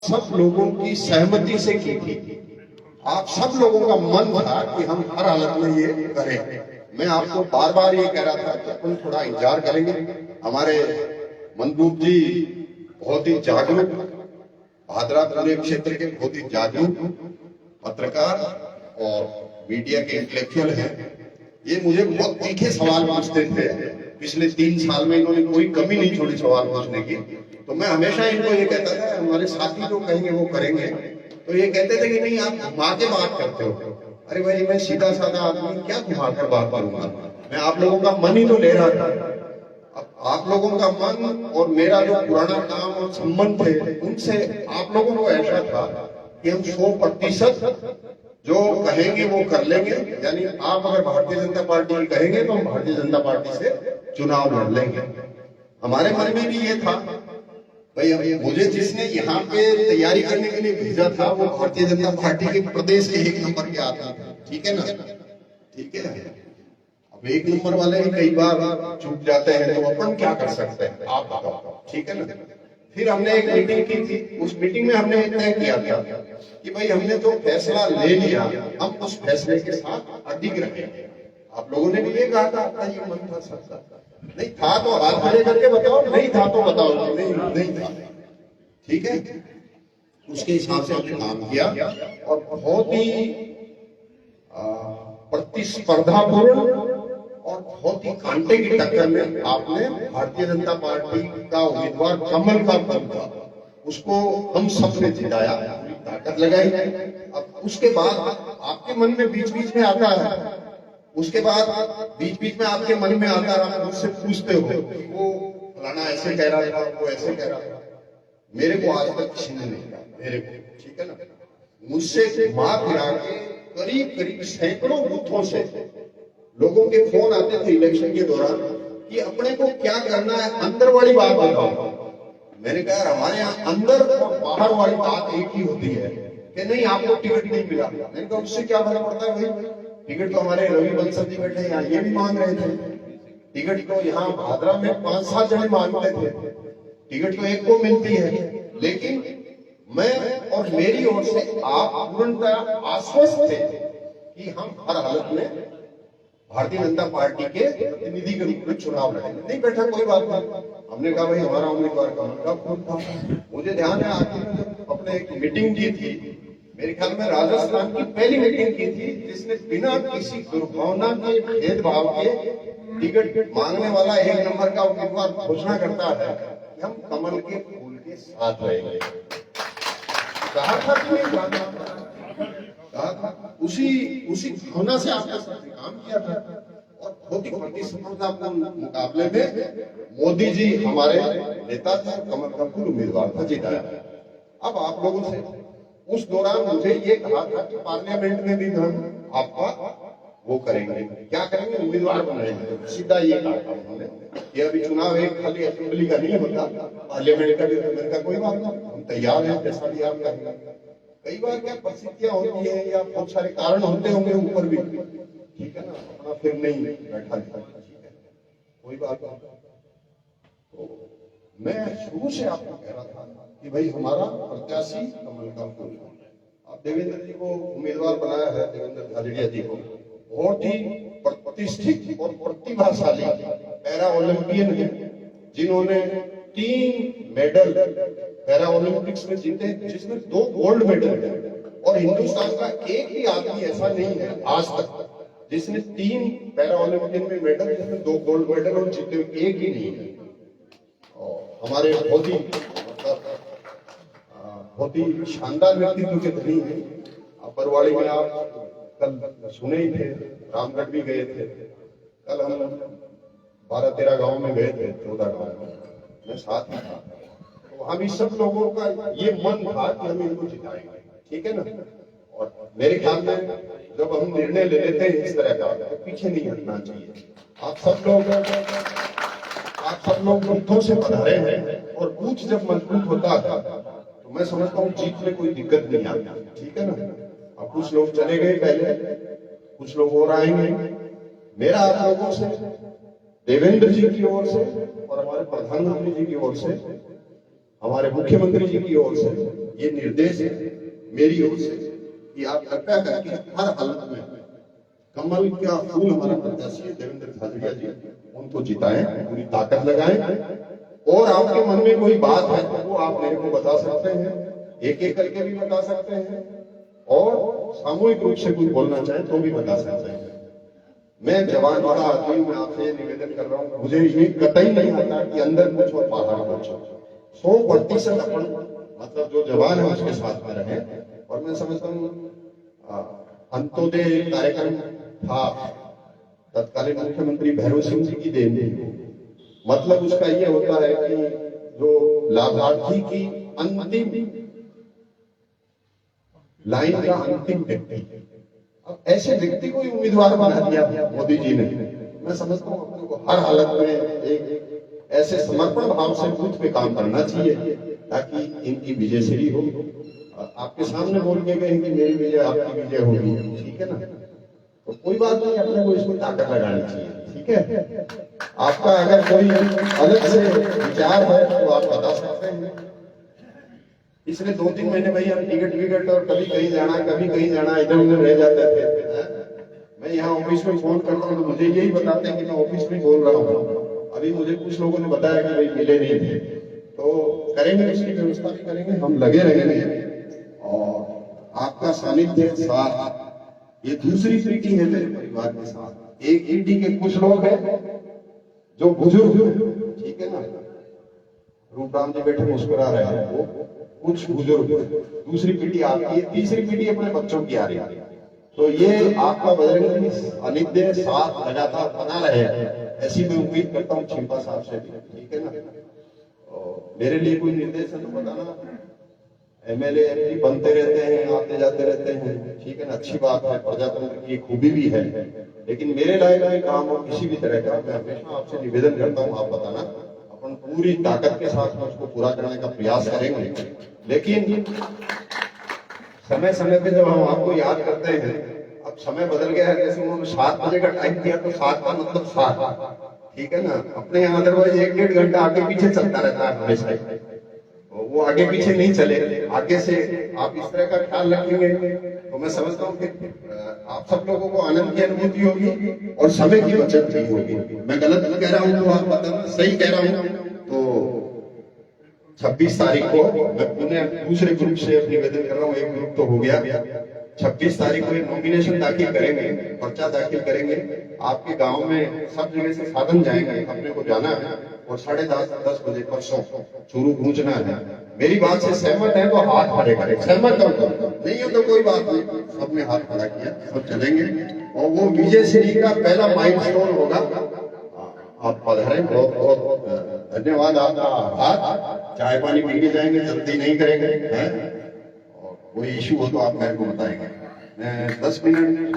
सब लोगों की सहमति से की थी। आप सब लोगों का मन था कि हम हर हालत में ये करें। मैं आपको बार बार ये कह रहा था कि अपन थोड़ा इंतजार करेंगे। हमारे मंदूप जी बहुत ही जागरूक, भादरा पूरे क्षेत्र के बहुत ही जागरूक पत्रकार और मीडिया के इंटेलेक्चुअल हैं। ये मुझे बहुत तीखे सवाल पूछते थे। पिछले 3 साल में इन्होंने कोई कमी नहीं छोड़ी सवाल पूछने की। तो मैं हमेशा इनको ये कहता था, हमारे साथी जो कहेंगे वो करेंगे। तो ये कहते थे कि नहीं आप घुमा के बात करते हो। अरे भाई मैं सीधा साधा आदमी क्या घुमा कर बात करूंगा, मैं आप लोगों का मन ही तो ले रहा था। अब आप लोगों का मन और मेरा जो पुराना काम और संबंध थे उनसे आप लोगों को ऐसा था कि हम 100% जो कहेंगे वो कर लेंगे। यानी आप अगर भारतीय जनता पार्टी कहेंगे तो हम भारतीय जनता पार्टी से चुनाव लड़ लेंगे। हमारे मन में भी ये था भाई, मुझे जिसने यहाँ पे तैयारी करने के लिए भेजा था वो भारतीय जनता पार्टी के प्रदेश के 1 नंबर के आदमी थे। ठीक है ना, ठीक है। अब 1 नंबर वाले ही कई बार चूक जाते हैं तो अपन क्या कर सकते हैं, आप बताओ। ठीक है ना। फिर हमने एक मीटिंग की थी। उस मीटिंग में हमने तय किया था कि भाई हमने जो फैसला ले लिया हम उस फैसले के साथ अडिग रहेंगे। आप लोगों ने भी ये कहा था, आपका ये मन था सबका। नहीं था तो हाथ खड़े करके बताओ, नहीं था तो बताओ नहीं था। ठीक है, उसके हिसाब से हमने काम किया और बहुत ही प्रतिस्पर्धापूर्ण और बहुत ही कांटे की टक्कर में आपने भारतीय जनता पार्टी का उम्मीदवार कमल का फूल था उसको हम सबने जिताया, ताकत लगाई। अब उसके बाद आपके मन में बीच बीच में आता है, उसके बाद बीच बीच में आपके मन में आता है, आप मुझसे पूछते हो वो फलाना ऐसे कह रहा था, वो ऐसे कह रहा था। मेरे को आज तक किसी ने नहीं कहा, मेरे को, ठीक है ना। मुझसे घुमा फिरा के करीब करीब सैकड़ों बूथों से लोगों के फोन आते थे इलेक्शन के दौरान कि अपने को क्या करना है, अंदर वाली बात बताओ। मैंने कहा हमारे यहाँ अंदर और बाहर वाली बात एक ही होती है कि नहीं आपको टिकट नहीं मिला। मैंने कहा उससे क्या फर्क पड़ता है भाई, टिकट तो हमारे रवि बंसल टिकट है, यहाँ ये भी मांग रहे थे। टिकट तो यहाँ भादरा में 5-7 जने मांगते थे, टिकट तो एक को मिलती है। लेकिन मैं और मेरी ओर से आप पूर्णतः आश्वस्त थे कि हम हर हालत में भारतीय जनता पार्टी के प्रतिनिधि के रूप में चुनाव लड़ेंगे। नहीं बैठा कोई बात नहीं, हमने कहा भाई हमारा उम्मीदवार कमल का फूल था। मुझे ध्यान है आपने अपने एक मीटिंग की थी, मेरे ख्याल में राजस्थान की पहली मीटिंग की थी जिसने बिना किसी दुर्भावना के भेदभाव के टिकट मांगने वाला 1 नंबर का उम्मीदवार घोषणा करता है कि हम कमल के फूल के साथ रहेंगे। कहा था उसी भावना से आपने काम किया था और बहुत ही प्रतिस्पर्धापूर्ण मुकाबले में मोदी जी हमारे नेता थे, कमल का फूल उम्मीदवार था, जिताया। अब आप लोगों से उस दौरान मुझे ये कहा था कि पार्लियामेंट में भी हम आपका वो करेंगे, क्या करेंगे, उम्मीदवार बनाएंगे। सीधा ये कहा था उन्होंने कि अभी चुनाव एक खाली असेंबली का नहीं होता, पार्लियामेंट का भी होने का कोई बात नहीं, हम तैयार हैं, जैसा भी आप कहेंगे। कई बार क्या परिस्थितियां होती है या बहुत सारे कारण होते होंगे ऊपर भी, ठीक है ना, अपना फिर नहीं बैठा है, कोई बात नहीं। तो मैं शुरू से आपको कह रहा था कि भाई हमारा प्रत्याशी कमल का फूल। आप देवेंद्र जी को उम्मीदवार बनाया है, देवेंद्र झाझड़िया जी को, बहुत ही प्रतिष्ठित और प्रतिभाशाली पैरा ओलंपियन है जिन्होंने 3 मेडल पैरा ओलंपिक्स में जीते, जिसमें 2 गोल्ड मेडल है। और हिंदुस्तान का एक भी आदमी ऐसा नहीं है आज तक जिसने 3 पैरा ओलंपियन में मेडल, जिसमें 2 गोल्ड मेडल और जीते एक ही नहीं है। और हमारे बहुत ही शानदार व्यक्तित्व के धनी है। बरवाड़ी में आप कल सुने ही थे, रामगढ़ भी गए थे, कल हम 12-13 गांव में गए थे, 14 गांव में मैं साथ ही था। तो वहां भी सब लोगों का ये मन था कि हम इनको जिताएंगे, ठीक है ना। और मेरे ख्याल में जब हम निर्णय ले लेते हैं इस तरह का तो पीछे नहीं हटना चाहिए। आप सब लोग बूथों से पधारे हैं और बूथ जब मजबूत होता है तो मैं समझता हूँ जीत में कोई दिक्कत नहीं आती, ठीक है ना। अब कुछ लोग चले गए पहले, कुछ लोग और आएंगे। मेरा आप लोगों से, देवेंद्र जी की ओर से और हमारे प्रधानमंत्री जी की ओर से, हमारे मुख्यमंत्री जी की ओर से ये निर्देश है मेरी ओर से कि आप कृपया करके हर हालत में कमल का फूल हमारा प्रत्याशी है देवेंद्र झाझड़िया जी, उनको जिताएं, पूरी ताकत लगाएं। और आपके मन में कोई बात है तो वो आप मेरे को बता सकते हैं, एक एक करके भी बता सकते हैं, और सामूहिक रूप से कुछ बोलना चाहें तो भी बता सकते हैं। मैं जवान वाला आदमी हूं, मैं आपसे निवेदन कर रहा हूं, मुझे ये कतई नहीं आता कि अंदर कुछ और बाहर कुछ। 100% अपन मतलब जो जवान है उसके साथ में रहे। और मैं समझता हूँ अंत्योदय कार्यक्रम था तत्कालीन मुख्यमंत्री भैरव सिंह जी की देन थी। मतलब उसका ये होता है कि जो लाभार्थी की अंतिम लाइन का अंतिम व्यक्ति, अब ऐसे व्यक्ति को ही उम्मीदवार बना दिया मोदी जी ने। मैं समझता हूँ अपने को हर हालत में एक ऐसे समर्पण भाव से बूथ पे काम करना चाहिए ताकि इनकी विजयश्री हो। आपके सामने बोल के गए कि मेरी विजय आपकी विजय होगी, ठीक है ना, तो कोई बात नहीं, अपने को इसमें ताकत लगानी चाहिए, ठीक है। आपका अगर कोई अलग से विचार है तो आप बता सकते हैं। पिछले 2-3 महीने भाई हम टिकट और कभी कहीं जाना इधर उधर रह जाते थे। मैं यहाँ ऑफिस में फोन करता हूँ तो मुझे यही बताते हैं कि मैं ऑफिस में बोल रहा हूँ। अभी मुझे कुछ लोगों ने बताया कि भाई मिले नहीं थे, तो करेंगे, उसकी व्यवस्था भी करेंगे, हम लगे रहेंगे। और आपका सानिध्य साथ, ये दूसरी पीढ़ी है मेरे परिवार के साथ। एक पीढ़ी के कुछ लोग हैं जो बुजुर्ग हैं, ठीक है ना, रूपराम जी बैठे मुस्कुरा रहे हैं, वो कुछ बुजुर्ग, दूसरी पीढ़ी आपकी है, तीसरी पीढ़ी अपने बच्चों की आ रही है। तो ये आपका बजरंगी सानिध्य साथ लगातार बना रहे, ऐसी मैं उम्मीद करता हूँ छिंपा साहब से भी, ठीक है ना। मेरे लिए कोई निर्देश है तो बताना। एमएलए एमपी बनते रहते हैं, आते जाते रहते हैं, ठीक है ना, अच्छी बात है, प्रजातंत्र की खूबी भी है, लेकिन मेरे लायक कोई काम हो किसी भी तरह का, मैं हमेशा आपसे निवेदन करता हूँ, आप बताना। अपन पूरी ताकत के साथ में उसको पूरा करने का प्रयास करेंगे। लेकिन समय समय पे जब हम आपको याद करते हैं, अब समय बदल गया है, जैसे उन्होंने 7 बजे का टाइम दिया तो 7 का मतलब 7, ठीक है ना। अपने यहाँ अदरवाइज 1-1.5 घंटा आगे पीछे चलता रहता है हमेशा, वो आगे पीछे नहीं चले। आगे से आप इस तरह का ख्याल रखेंगे तो मैं समझता हूँ कि आप सब लोगों को आनंद की अनुभूति होगी और समय की बचत भी होगी। मैं गलत कह रहा हूँ तो आप बताना, सही कह रहा हूँ तो 26 तारीख को मैं पुणे दूसरे ग्रुप से निवेदन कर रहा हूँ, एक ग्रुप तो हो गया, 26 तारीख को नॉमिनेशन दाखिल करेंगे, पर्चा दाखिल करेंगे। आपके गांव में सब जगह से साधन जाएंगे, अपने को जाना है, और 10:30 बजे परसों चूरू पहुंचना है। मेरी बात से सहमत है तो हाथ खड़े करें, सहमत हो तो, नहीं हो तो कोई बात नहीं, सबने हाथ खड़ा किया, सब चलेंगे। और वो विजयश्री का पहला माइलस्टोन होगा। आप पधारें, बहुत बहुत धन्यवाद आपका, आभार। चाय पानी पी के जाएंगे, जल्दी नहीं करेंगे, और कोई इश्यू हो तो आप मेरे को बताएंगे। मैं 10 मिनट